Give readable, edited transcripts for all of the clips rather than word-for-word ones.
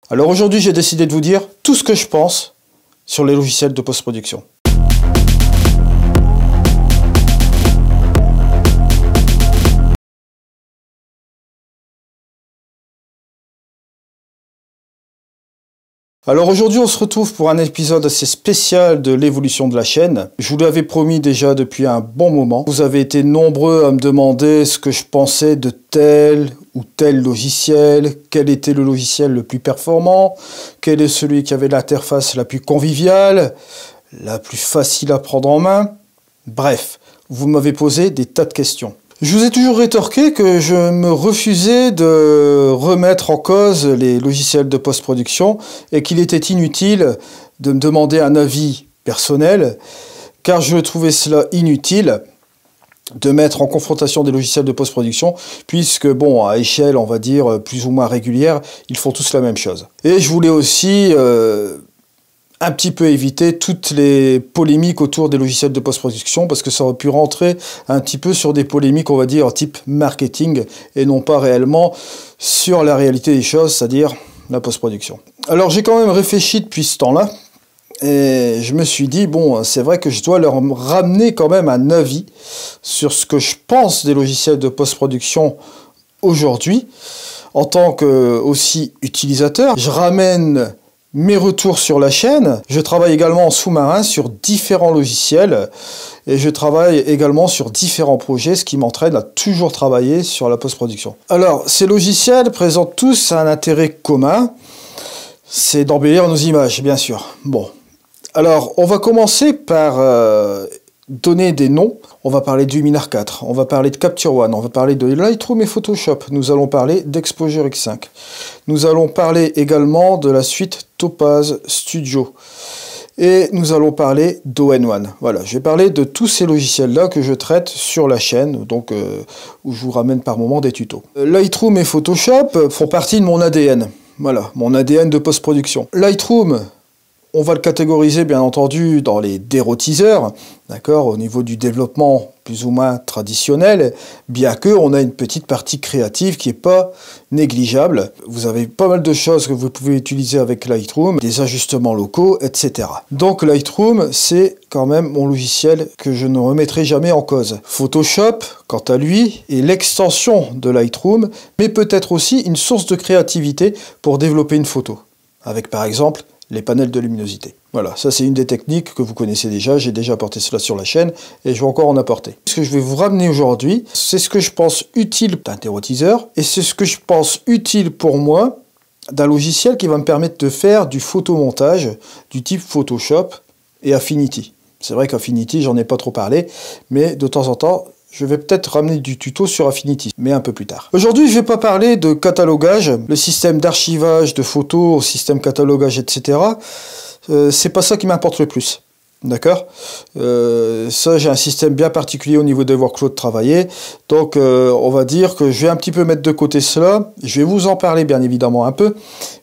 Alors aujourd'hui, j'ai décidé de vous dire tout ce que je pense sur les logiciels de post-production. Alors aujourd'hui, on se retrouve pour un épisode assez spécial de l'évolution de la chaîne. Je vous l'avais promis déjà depuis un bon moment. Vous avez été nombreux à me demander ce que je pensais de tel ou tel logiciel, quel était le logiciel le plus performant, quel est celui qui avait l'interface la plus conviviale, la plus facile à prendre en main. Bref, vous m'avez posé des tas de questions. Je vous ai toujours rétorqué que je me refusais de remettre en cause les logiciels de post-production et qu'il était inutile de me demander un avis personnel, car je trouvais cela inutile de mettre en confrontation des logiciels de post-production, puisque, bon, à échelle, on va dire, plus ou moins régulière, ils font tous la même chose. Et je voulais aussi un petit peu éviter toutes les polémiques autour des logiciels de post-production, parce que ça aurait pu rentrer un petit peu sur des polémiques, on va dire, type marketing, et non pas réellement sur la réalité des choses, c'est-à-dire la post-production. Alors j'ai quand même réfléchi depuis ce temps-là, et je me suis dit, bon, c'est vrai que je dois leur ramener quand même un avis sur ce que je pense des logiciels de post-production aujourd'hui, en tant que aussi utilisateur. Je ramène mes retours sur la chaîne. Je travaille également en sous-marin sur différents logiciels et je travaille également sur différents projets, ce qui m'entraîne à toujours travailler sur la post-production. Alors, ces logiciels présentent tous un intérêt commun, c'est d'embellir nos images, bien sûr. Bon, alors on va commencer par donner des noms. On va parler de Luminar 4, on va parler de Capture One, on va parler de Lightroom et Photoshop, nous allons parler d'Exposure X5. Nous allons parler également de la suite Topaz Studio. Et nous allons parler d'ON1. Voilà, je vais parler de tous ces logiciels-là que je traite sur la chaîne, donc où je vous ramène par moment des tutos. Lightroom et Photoshop font partie de mon ADN. Voilà, mon ADN de post-production. Lightroom, on va le catégoriser bien entendu dans les dérotiseurs, d'accord, au niveau du développement plus ou moins traditionnel, bien que on a une petite partie créative qui n'est pas négligeable. Vous avez pas mal de choses que vous pouvez utiliser avec Lightroom, des ajustements locaux, etc. Donc Lightroom, c'est quand même mon logiciel que je ne remettrai jamais en cause. Photoshop, quant à lui, est l'extension de Lightroom, mais peut-être aussi une source de créativité pour développer une photo, avec par exemple les panels de luminosité. Voilà, ça c'est une des techniques que vous connaissez déjà, j'ai déjà apporté cela sur la chaîne et je vais encore en apporter. Ce que je vais vous ramener aujourd'hui, c'est ce que je pense utile d'un dérotiseur et c'est ce que je pense utile pour moi d'un logiciel qui va me permettre de faire du photomontage du type Photoshop et Affinity. C'est vrai qu'Affinity, j'en ai pas trop parlé, mais de temps en temps, je vais peut-être ramener du tuto sur Affinity, mais un peu plus tard. Aujourd'hui, je ne vais pas parler de catalogage, le système d'archivage de photos, système catalogage, etc. C'est pas ça qui m'importe le plus. D'accord, ça j'ai un système bien particulier au niveau des workflows de travailler, donc on va dire que je vais un petit peu mettre de côté cela, je vais vous en parler bien évidemment un peu,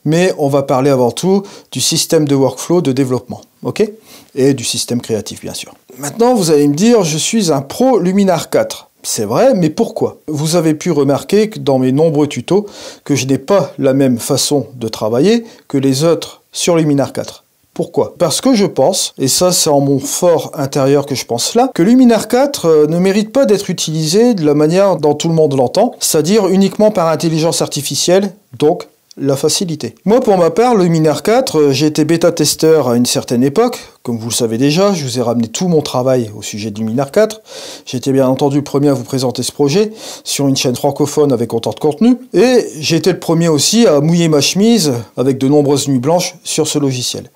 mais on va parler avant tout du système de workflow de développement, ok, et du système créatif bien sûr. Maintenant vous allez me dire, je suis un pro Luminar 4. C'est vrai, mais pourquoi? Vous avez pu remarquer que dans mes nombreux tutos, que je n'ai pas la même façon de travailler que les autres sur Luminar 4. Pourquoi? Parce que je pense, et ça c'est en mon fort intérieur que je pense là, que Luminar 4 ne mérite pas d'être utilisé de la manière dont tout le monde l'entend, c'est-à-dire uniquement par intelligence artificielle, donc la facilité. Moi pour ma part, Luminar 4, j'ai été bêta-testeur à une certaine époque, comme vous le savez déjà, je vous ai ramené tout mon travail au sujet de Luminar 4. J'étais bien entendu le premier à vous présenter ce projet sur une chaîne francophone avec autant de contenu, et j'ai été le premier aussi à mouiller ma chemise avec de nombreuses nuits blanches sur ce logiciel.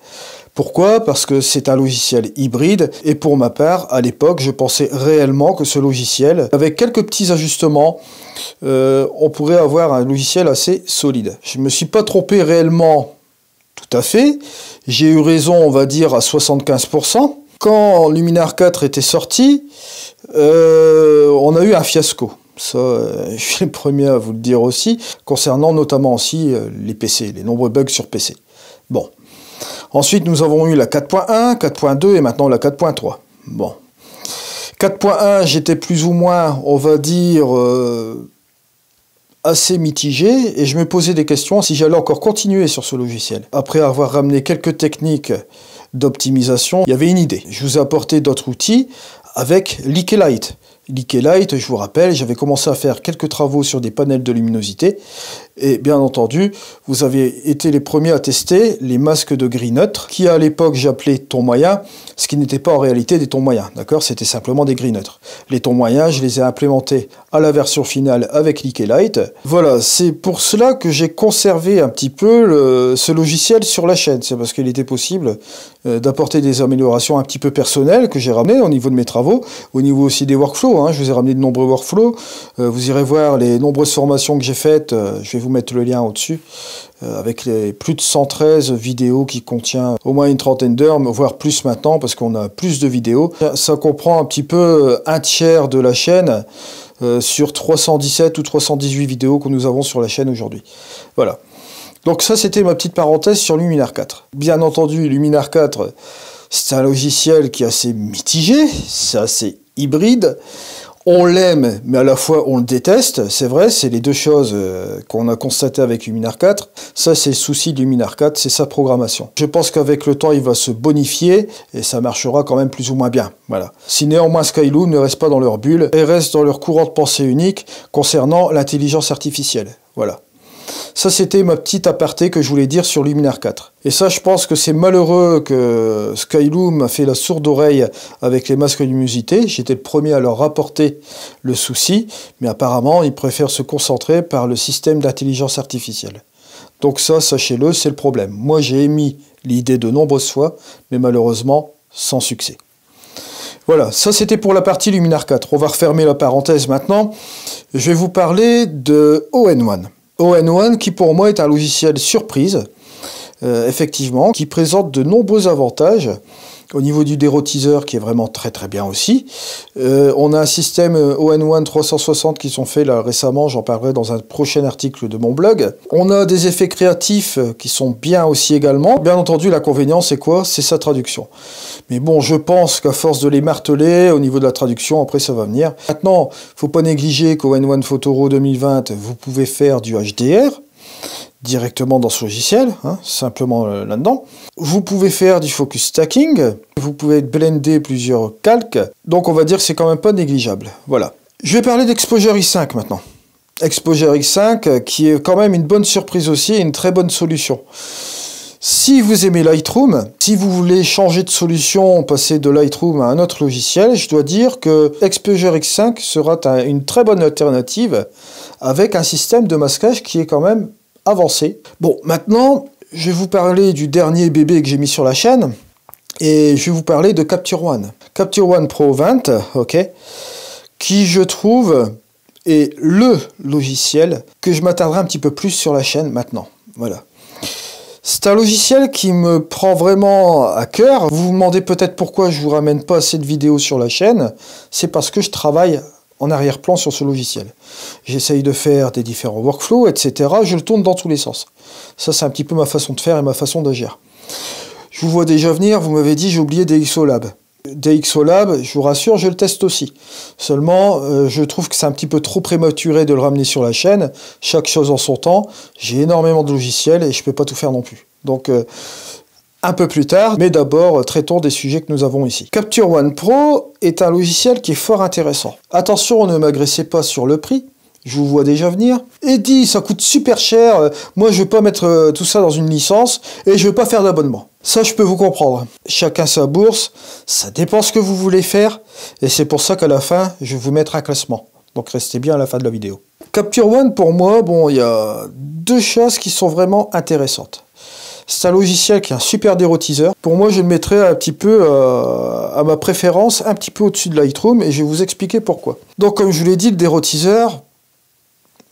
Pourquoi? Parce que c'est un logiciel hybride et pour ma part, à l'époque, je pensais réellement que ce logiciel, avec quelques petits ajustements, on pourrait avoir un logiciel assez solide. Je ne me suis pas trompé réellement tout à fait. J'ai eu raison, on va dire, à 75%. Quand Luminar 4 était sorti, on a eu un fiasco. Ça, je suis le premier à vous le dire aussi, concernant notamment aussi les PC, les nombreux bugs sur PC. Bon. Ensuite, nous avons eu la 4.1, 4.2 et maintenant la 4.3. Bon. 4.1, j'étais plus ou moins, on va dire, assez mitigé et je me posais des questions si j'allais encore continuer sur ce logiciel. Après avoir ramené quelques techniques d'optimisation, il y avait une idée. Je vous ai apporté d'autres outils avec Likelite. Likelite, je vous rappelle, j'avais commencé à faire quelques travaux sur des panels de luminosité et bien entendu, vous avez été les premiers à tester les masques de gris neutre qui à l'époque j'appelais tons moyens, ce qui n'était pas en réalité des tons moyens, d'accord? C'était simplement des gris neutres. Les tons moyens, je les ai implémentés à la version finale avec Likelite. Voilà, c'est pour cela que j'ai conservé un petit peu ce logiciel sur la chaîne. C'est parce qu'il était possible d'apporter des améliorations un petit peu personnelles que j'ai ramenées au niveau de mes travaux, au niveau aussi des workflows. Je vous ai ramené de nombreux workflows. Vous irez voir les nombreuses formations que j'ai faites. Je vais vous mettre le lien au-dessus avec les plus de 113 vidéos qui contient au moins une trentaine d'heures, voire plus maintenant parce qu'on a plus de vidéos. Ça comprend un petit peu un tiers de la chaîne sur 317 ou 318 vidéos que nous avons sur la chaîne aujourd'hui. Voilà. Donc ça, c'était ma petite parenthèse sur Luminar 4. Bien entendu, Luminar 4, c'est un logiciel qui est assez mitigé, c'est assez hybride. On l'aime, mais à la fois on le déteste, c'est vrai, c'est les deux choses qu'on a constatées avec Luminar 4. Ça, c'est le souci de Luminar 4, c'est sa programmation. Je pense qu'avec le temps, il va se bonifier et ça marchera quand même plus ou moins bien. Voilà. Si néanmoins Skyloom ne reste pas dans leur bulle et reste dans leur courant de pensée unique concernant l'intelligence artificielle. Voilà. Ça, c'était ma petite aparté que je voulais dire sur Luminar 4. Et ça, je pense que c'est malheureux que Skyloom a fait la sourde oreille avec les masques de luminosité. J'étais le premier à leur rapporter le souci, mais apparemment, ils préfèrent se concentrer par le système d'intelligence artificielle. Donc ça, sachez-le, c'est le problème. Moi, j'ai émis l'idée de nombreuses fois, mais malheureusement, sans succès. Voilà, ça c'était pour la partie Luminar 4. On va refermer la parenthèse maintenant. Je vais vous parler de All-in-One. All-in-One qui pour moi est un logiciel surprise, effectivement, qui présente de nombreux avantages au niveau du dérotiseur qui est vraiment très très bien aussi. On a un système All-in-One 360 qui sont faits là récemment, j'en parlerai dans un prochain article de mon blog. On a des effets créatifs qui sont bien aussi également. Bien entendu, l'inconvénient c'est quoi? C'est sa traduction. Mais bon, je pense qu'à force de les marteler au niveau de la traduction, après ça va venir. Maintenant, faut pas négliger qu'au All-in-One Photoro 2020, vous pouvez faire du HDR directement dans ce logiciel, simplement là-dedans. Vous pouvez faire du focus stacking, vous pouvez blender plusieurs calques, donc on va dire que c'est quand même pas négligeable. Voilà. Je vais parler d'Exposure X5 maintenant. Exposure X5 qui est quand même une bonne surprise aussi, et une très bonne solution. Si vous aimez Lightroom, si vous voulez changer de solution, passer de Lightroom à un autre logiciel, je dois dire que Exposure X5 sera une très bonne alternative avec un système de masquage qui est quand même avancé. Bon, maintenant, je vais vous parler du dernier bébé que j'ai mis sur la chaîne et je vais vous parler de Capture One. Capture One Pro 20, ok, qui je trouve est le logiciel que je m'attarderai un petit peu plus sur la chaîne maintenant. Voilà. C'est un logiciel qui me prend vraiment à cœur. Vous vous demandez peut-être pourquoi je vous ramène pas assez de vidéos sur la chaîne. C'est parce que je travaille en arrière-plan sur ce logiciel. J'essaye de faire des différents workflows, etc. Je le tourne dans tous les sens. Ça, c'est un petit peu ma façon de faire et ma façon d'agir. Je vous vois déjà venir, vous m'avez dit j'ai oublié DxOLab. DxOLab, je vous rassure, je le teste aussi. Seulement, je trouve que c'est un petit peu trop prématuré de le ramener sur la chaîne. Chaque chose en son temps. J'ai énormément de logiciels et je ne peux pas tout faire non plus. Donc, un peu plus tard, mais d'abord, traitons des sujets que nous avons ici. Capture One Pro est un logiciel qui est fort intéressant. Attention, ne m'agressez pas sur le prix. Je vous vois déjà venir. Eddie, ça coûte super cher. Moi, je veux pas mettre tout ça dans une licence et je veux pas faire d'abonnement. Ça, je peux vous comprendre. Chacun sa bourse. Ça dépend ce que vous voulez faire. Et c'est pour ça qu'à la fin, je vais vous mettre un classement. Donc, restez bien à la fin de la vidéo. Capture One, pour moi, bon, il y a deux choses qui sont vraiment intéressantes. C'est un logiciel qui est un super dérotiseur. Pour moi, je le mettrais un petit peu à ma préférence, un petit peu au-dessus de Lightroom, et je vais vous expliquer pourquoi. Donc, comme je vous l'ai dit, le dérotiseur,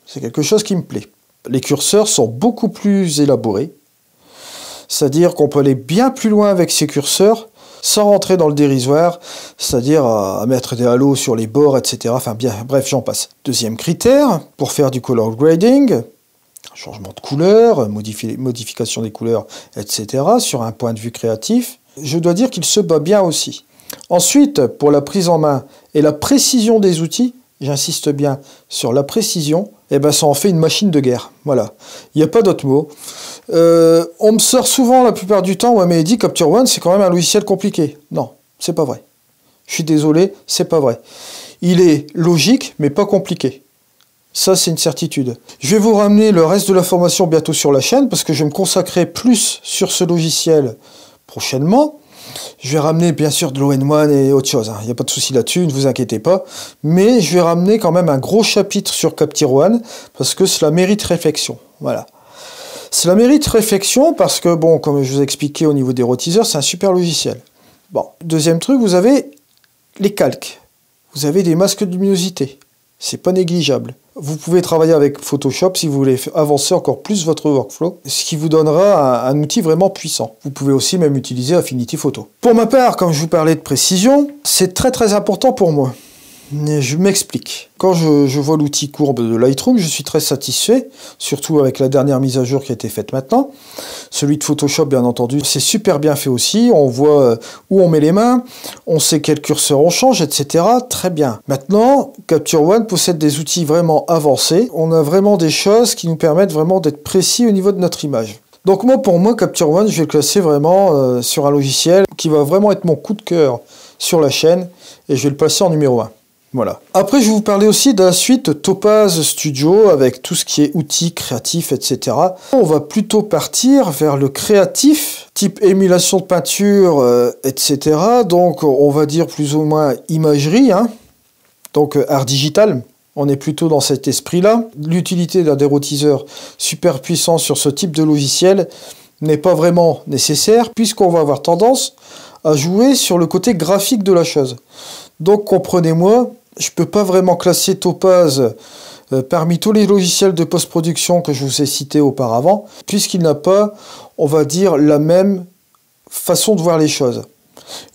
c'est quelque chose qui me plaît. Les curseurs sont beaucoup plus élaborés, c'est-à-dire qu'on peut aller bien plus loin avec ces curseurs sans rentrer dans le dérisoire, c'est-à-dire à mettre des halos sur les bords, etc. Enfin, bien, bref, j'en passe. Deuxième critère, pour faire du color grading, changement de couleur, modification des couleurs, etc. Sur un point de vue créatif, je dois dire qu'il se bat bien aussi. Ensuite, pour la prise en main et la précision des outils, j'insiste bien sur la précision, et ben ça en fait une machine de guerre. Voilà. Il n'y a pas d'autre mot. On me sort souvent la plupart du temps, ouais mais Eddy, Capture One, c'est quand même un logiciel compliqué. Non, c'est pas vrai. Je suis désolé, c'est pas vrai. Il est logique, mais pas compliqué. Ça, c'est une certitude. Je vais vous ramener le reste de la formation bientôt sur la chaîne, parce que je vais me consacrer plus sur ce logiciel prochainement. Je vais ramener bien sûr de l'ON1 et autre chose. Il n'y a pas de souci là-dessus, ne vous inquiétez pas. Mais je vais ramener quand même un gros chapitre sur Capture One, parce que cela mérite réflexion. Voilà. Cela mérite réflexion parce que, bon, comme je vous ai expliqué au niveau des rotiseurs, c'est un super logiciel. Bon, deuxième truc, vous avez les calques. Vous avez des masques de luminosité. C'est pas négligeable. Vous pouvez travailler avec Photoshop si vous voulez avancer encore plus votre workflow, ce qui vous donnera un outil vraiment puissant. Vous pouvez aussi même utiliser Affinity Photo. Pour ma part, comme je vous parlais de précision, c'est très important pour moi. Je m'explique. Quand je vois l'outil courbe de Lightroom, je suis très satisfait, surtout avec la dernière mise à jour qui a été faite maintenant. Celui de Photoshop, bien entendu, c'est super bien fait aussi. On voit où on met les mains, on sait quel curseur on change, etc. Très bien. Maintenant, Capture One possède des outils vraiment avancés. On a vraiment des choses qui nous permettent vraiment d'être précis au niveau de notre image. Donc moi, pour moi, Capture One, je vais le classer vraiment sur un logiciel qui va vraiment être mon coup de cœur sur la chaîne et je vais le placer en numéro 1. Voilà. Après, je vais vous parler aussi de la suite Topaz Studio avec tout ce qui est outils créatifs, etc. On va plutôt partir vers le créatif, type émulation de peinture, etc. Donc, on va dire plus ou moins imagerie, hein. Donc art digital. On est plutôt dans cet esprit-là. L'utilité d'un dérotiseur super puissant sur ce type de logiciel n'est pas vraiment nécessaire puisqu'on va avoir tendance à jouer sur le côté graphique de la chose. Donc comprenez-moi, je ne peux pas vraiment classer Topaz parmi tous les logiciels de post-production que je vous ai cités auparavant, puisqu'il n'a pas, on va dire, la même façon de voir les choses.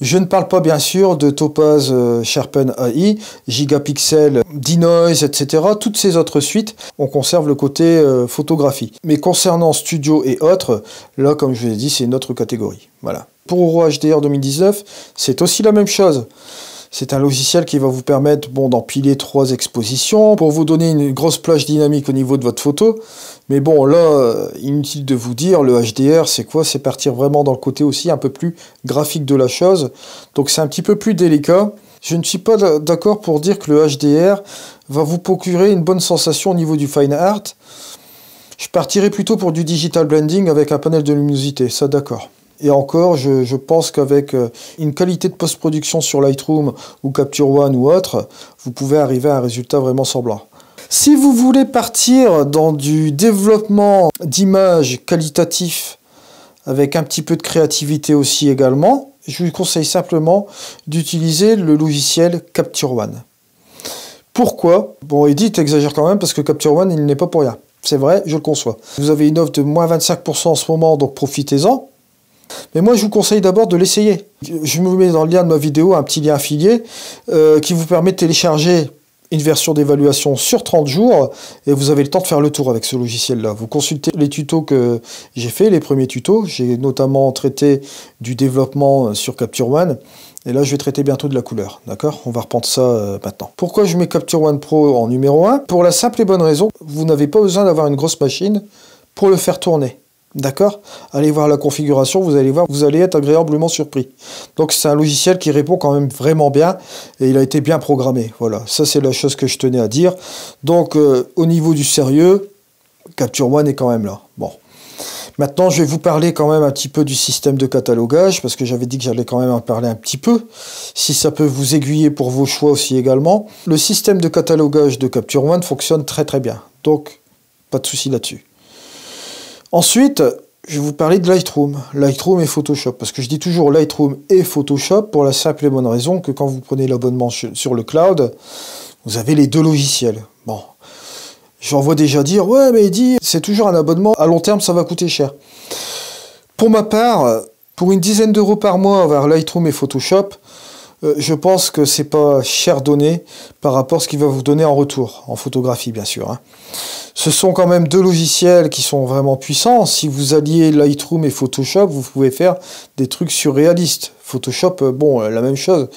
Je ne parle pas bien sûr de Topaz Sharpen AI, Gigapixel, Denoise, etc. Toutes ces autres suites, on conserve le côté photographie. Mais concernant Studio et autres, là comme je vous l'ai dit, c'est une autre catégorie. Voilà. Pour Auro HDR 2019, c'est aussi la même chose. C'est un logiciel qui va vous permettre d'empiler 3 expositions pour vous donner une grosse plage dynamique au niveau de votre photo. Mais bon, là, inutile de vous dire, le HDR, c'est quoi? C'est partir vraiment dans le côté aussi un peu plus graphique de la chose. Donc c'est un petit peu plus délicat. Je ne suis pas d'accord pour dire que le HDR va vous procurer une bonne sensation au niveau du fine art. Je partirais plutôt pour du digital blending avec un panel de luminosité, ça d'accord. Et encore, je pense qu'avec une qualité de post-production sur Lightroom ou Capture One ou autre, vous pouvez arriver à un résultat vraiment semblant. Si vous voulez partir dans du développement d'images qualitatif avec un petit peu de créativité aussi également, je vous conseille simplement d'utiliser le logiciel Capture One. Pourquoi? Bon, Eddy, t'exagères quand même parce que Capture One, il n'est pas pour rien. C'est vrai, je le conçois. Vous avez une offre de moins 25% en ce moment, donc profitez-en. Mais moi, je vous conseille d'abord de l'essayer. Je me mets dans le lien de ma vidéo un petit lien affilié qui vous permet de télécharger une version d'évaluation sur 30 jours et vous avez le temps de faire le tour avec ce logiciel-là. Vous consultez les tutos que j'ai fait, les premiers tutos. J'ai notamment traité du développement sur Capture One. Et là, je vais traiter bientôt de la couleur. D'accord? On va reprendre ça maintenant. Pourquoi je mets Capture One Pro en numéro 1? Pour la simple et bonne raison, vous n'avez pas besoin d'avoir une grosse machine pour le faire tourner. D'accord? Allez voir la configuration, vous allez voir, vous allez être agréablement surpris. Donc c'est un logiciel qui répond quand même vraiment bien et il a été bien programmé. Voilà, ça c'est la chose que je tenais à dire. Donc au niveau du sérieux, Capture One est quand même là. Bon. Maintenant, je vais vous parler quand même un petit peu du système de catalogage, parce que j'avais dit que j'allais quand même en parler un petit peu, si ça peut vous aiguiller pour vos choix aussi également. Le système de catalogage de Capture One fonctionne très très bien, donc pas de souci là-dessus. Ensuite, je vais vous parler de Lightroom. Lightroom et Photoshop, parce que je dis toujours Lightroom et Photoshop pour la simple et bonne raison que quand vous prenez l'abonnement sur le cloud, vous avez les deux logiciels. Bon. J'en vois déjà dire, ouais, mais Eddy, c'est toujours un abonnement, à long terme, ça va coûter cher. Pour ma part, pour une dizaine d'euros par mois vers Lightroom et Photoshop, je pense que c'est pas cher donné par rapport à ce qu'il va vous donner en retour, en photographie bien sûr. Hein. Ce sont quand même deux logiciels qui sont vraiment puissants. Si vous alliez Lightroom et Photoshop, vous pouvez faire des trucs surréalistes. Photoshop, bon, la même chose.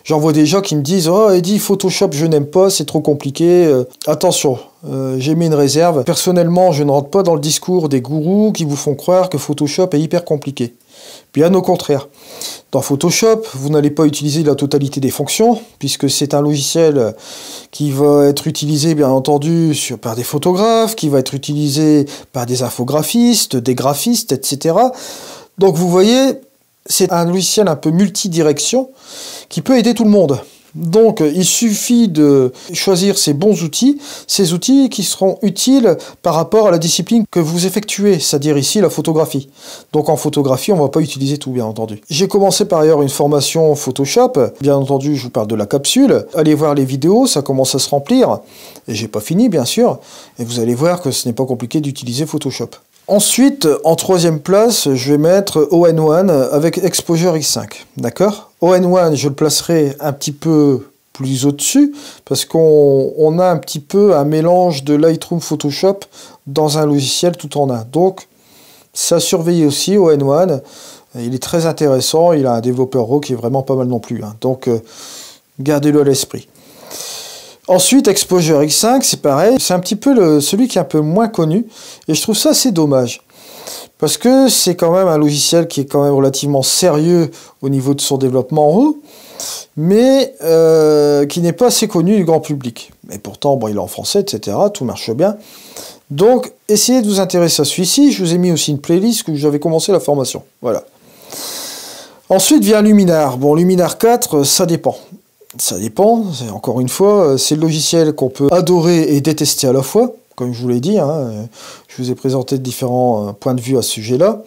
J'en vois des gens qui me disent « Oh, Eddy, Photoshop, je n'aime pas, c'est trop compliqué. Attention, j'ai mis une réserve. Personnellement, je ne rentre pas dans le discours des gourous qui vous font croire que Photoshop est hyper compliqué. Bien au contraire. Dans Photoshop, vous n'allez pas utiliser la totalité des fonctions, puisque c'est un logiciel qui va être utilisé, bien entendu, par des photographes, qui va être utilisé par des infographistes, des graphistes, etc. Donc vous voyez, c'est un logiciel un peu multidirection qui peut aider tout le monde. Donc, il suffit de choisir ces bons outils, ces outils qui seront utiles par rapport à la discipline que vous effectuez, c'est-à-dire ici la photographie. Donc en photographie, on ne va pas utiliser tout, bien entendu. J'ai commencé par ailleurs une formation Photoshop, bien entendu, je vous parle de la capsule. Allez voir les vidéos, ça commence à se remplir, et j'ai pas fini, bien sûr, et vous allez voir que ce n'est pas compliqué d'utiliser Photoshop. Ensuite, en troisième place, je vais mettre All-in-One avec Exposure X5, d'accord? All-in-One, je le placerai un petit peu plus au-dessus, parce qu'on a un petit peu un mélange de Lightroom Photoshop dans un logiciel tout en un. Donc, ça surveille aussi All-in-One. Il est très intéressant, il a un développeur RAW qui est vraiment pas mal non plus. Hein. Donc, gardez-le à l'esprit. Ensuite, Exposure X5, c'est pareil, c'est un petit peu celui qui est un peu moins connu, et je trouve ça assez dommage. Parce que c'est quand même un logiciel qui est quand même relativement sérieux au niveau de son développement en RAW, mais qui n'est pas assez connu du grand public. Mais pourtant, bon, il est en français, etc., tout marche bien. Donc, essayez de vous intéresser à celui-ci. Je vous ai mis aussi une playlist où j'avais commencé la formation. Voilà. Ensuite vient Luminar. Bon, Luminar 4, ça dépend. Ça dépend, encore une fois, c'est le logiciel qu'on peut adorer et détester à la fois, comme je vous l'ai dit, hein, je vous ai présenté différents points de vue à ce sujet-là.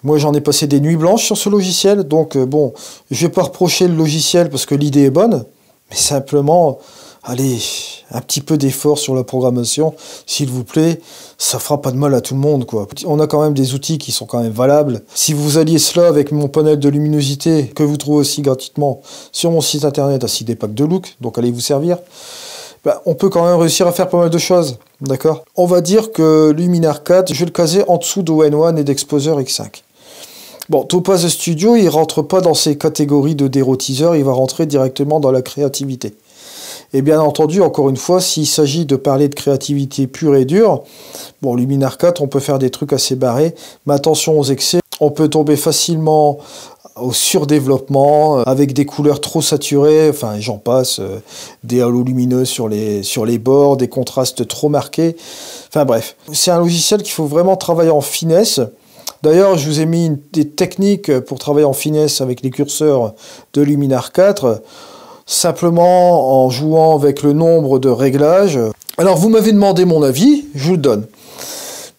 Moi, j'en ai passé des nuits blanches sur ce logiciel, donc bon, je ne vais pas reprocher le logiciel parce que l'idée est bonne, mais simplement, allez, un petit peu d'effort sur la programmation, s'il vous plaît, ça fera pas de mal à tout le monde, quoi. On a quand même des outils qui sont quand même valables. Si vous alliez cela avec mon panel de luminosité, que vous trouvez aussi gratuitement sur mon site internet ainsi des packs de look, donc allez vous servir, bah, on peut quand même réussir à faire pas mal de choses, d'accord? On va dire que Luminar 4, je vais le caser en dessous de All-in-One et d'Exposure X5. Bon, Topaz Studio, il rentre pas dans ces catégories de dérotiseur, il va rentrer directement dans la créativité. Et bien entendu, encore une fois, s'il s'agit de parler de créativité pure et dure, bon, Luminar 4, on peut faire des trucs assez barrés, mais attention aux excès, on peut tomber facilement au surdéveloppement, avec des couleurs trop saturées, enfin j'en passe, des halos lumineux sur les bords, des contrastes trop marqués, enfin bref. C'est un logiciel qu'il faut vraiment travailler en finesse. D'ailleurs, je vous ai mis des techniques pour travailler en finesse avec les curseurs de Luminar 4, simplement en jouant avec le nombre de réglages. Alors, vous m'avez demandé mon avis, je vous le donne.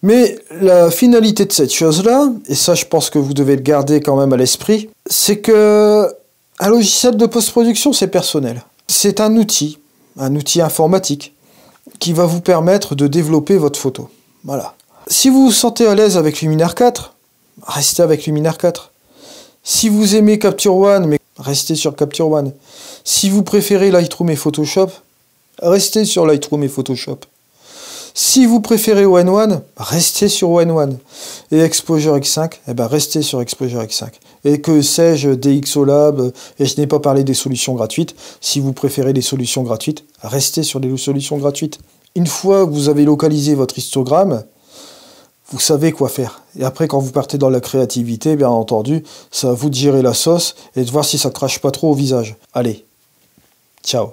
Mais la finalité de cette chose-là, et ça je pense que vous devez le garder quand même à l'esprit, c'est que un logiciel de post-production, c'est personnel. C'est un outil informatique, qui va vous permettre de développer votre photo. Voilà. Si vous vous sentez à l'aise avec Luminar 4, restez avec Luminar 4. Si vous aimez Capture One, mais restez sur Capture One. Si vous préférez Lightroom et Photoshop, restez sur Lightroom et Photoshop. Si vous préférez All-in-One, restez sur All-in-One. Et Exposure X5, eh ben restez sur Exposure X5. Et que sais-je, DxOLab, et je n'ai pas parlé des solutions gratuites. Si vous préférez les solutions gratuites, restez sur les solutions gratuites. Une fois que vous avez localisé votre histogramme, vous savez quoi faire. Et après, quand vous partez dans la créativité, bien entendu, ça va vous de gérer la sauce et de voir si ça ne crache pas trop au visage. Allez, ciao.